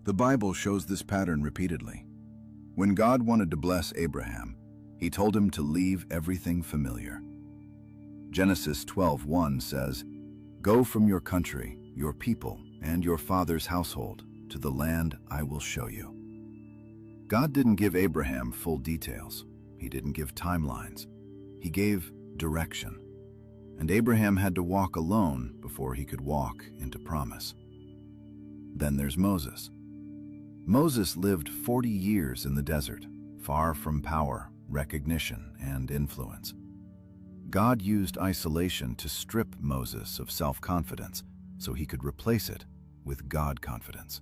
The Bible shows this pattern repeatedly. When God wanted to bless Abraham, he told him to leave everything familiar. Genesis 12:1 says, "Go from your country, your people, and your father's household to the land I will show you." God didn't give Abraham full details. He didn't give timelines. He gave direction. And Abraham had to walk alone before he could walk into promise. Then there's Moses. Moses lived 40 years in the desert, far from power, recognition, and influence. God used isolation to strip Moses of self-confidence so he could replace it with God confidence.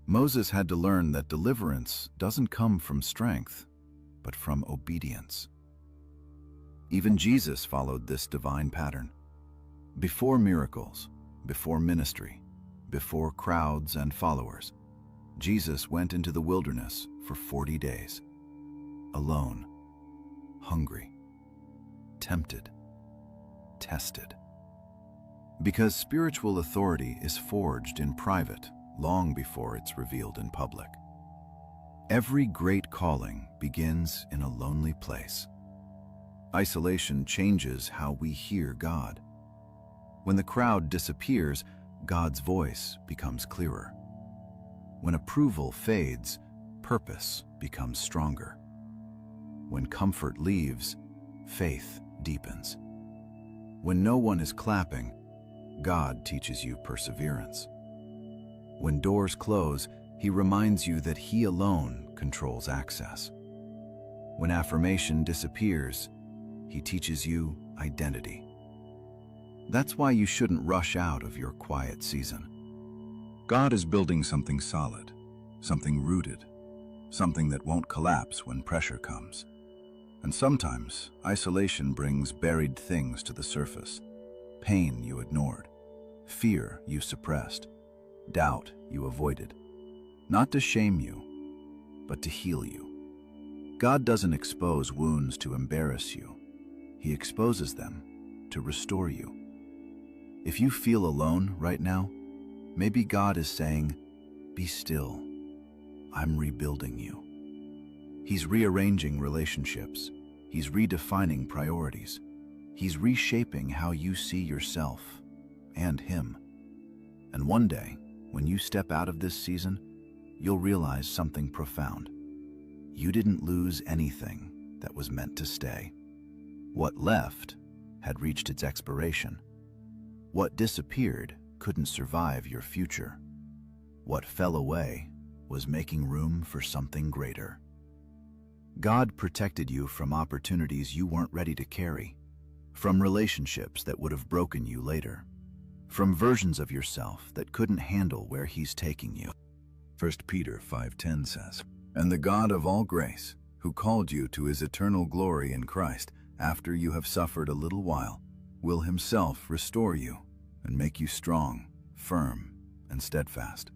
Moses had to learn that deliverance doesn't come from strength, but from obedience. Even Jesus followed this divine pattern. Before miracles, before ministry, before crowds and followers, Jesus went into the wilderness for 40 days, alone, hungry, tempted, tested. Because spiritual authority is forged in private long before it's revealed in public. Every great calling begins in a lonely place. Isolation changes how we hear God. When the crowd disappears, God's voice becomes clearer. When approval fades, purpose becomes stronger. When comfort leaves, faith deepens. When no one is clapping, God teaches you perseverance. When doors close, He reminds you that He alone controls access. When affirmation disappears, He teaches you identity. That's why you shouldn't rush out of your quiet season. God is building something solid, something rooted, something that won't collapse when pressure comes. And sometimes, isolation brings buried things to the surface. Pain you ignored, fear you suppressed, doubt you avoided. Not to shame you, but to heal you. God doesn't expose wounds to embarrass you. He exposes them to restore you. If you feel alone right now, maybe God is saying, "Be still. I'm rebuilding you." He's rearranging relationships. He's redefining priorities. He's reshaping how you see yourself and Him. And one day, when you step out of this season, you'll realize something profound. You didn't lose anything that was meant to stay. What left had reached its expiration. What disappeared couldn't survive your future. What fell away was making room for something greater. God protected you from opportunities you weren't ready to carry, from relationships that would have broken you later, from versions of yourself that couldn't handle where He's taking you. 1 Peter 5:10 says, "And the God of all grace, who called you to His eternal glory in Christ, after you have suffered a little while, will Himself restore you and make you strong, firm, and steadfast."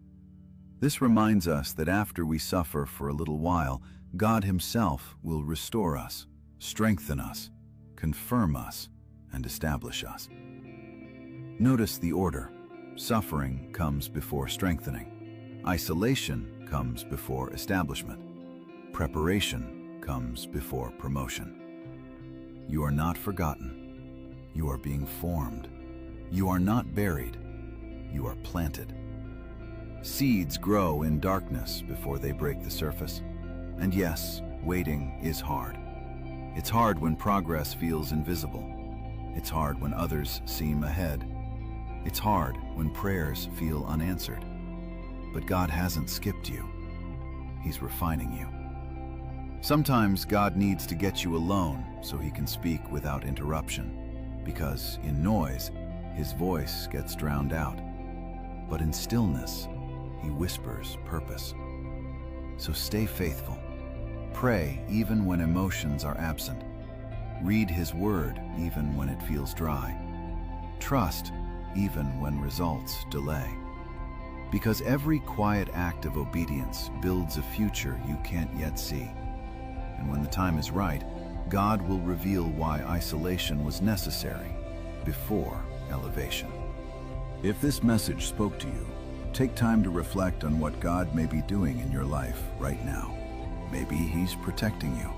This reminds us that after we suffer for a little while, God Himself will restore us, strengthen us, confirm us, and establish us. Notice the order. Suffering comes before strengthening. Isolation comes before establishment. Preparation comes before promotion. You are not forgotten. You are being formed. You are not buried. You are planted. Seeds grow in darkness before they break the surface. And yes, waiting is hard. It's hard when progress feels invisible. It's hard when others seem ahead. It's hard when prayers feel unanswered. But God hasn't skipped you. He's refining you. Sometimes God needs to get you alone so He can speak without interruption, because in noise, His voice gets drowned out. But in stillness, He whispers purpose. So stay faithful. Pray even when emotions are absent. Read His word even when it feels dry. Trust even when results delay. Because every quiet act of obedience builds a future you can't yet see. And when the time is right, God will reveal why isolation was necessary before elevation. If this message spoke to you, take time to reflect on what God may be doing in your life right now. Maybe He's protecting you.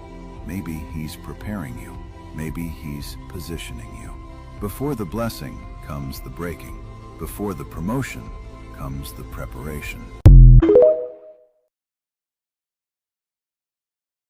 Maybe He's preparing you. Maybe He's positioning you. Before the blessing comes the breaking. Before the promotion comes the preparation.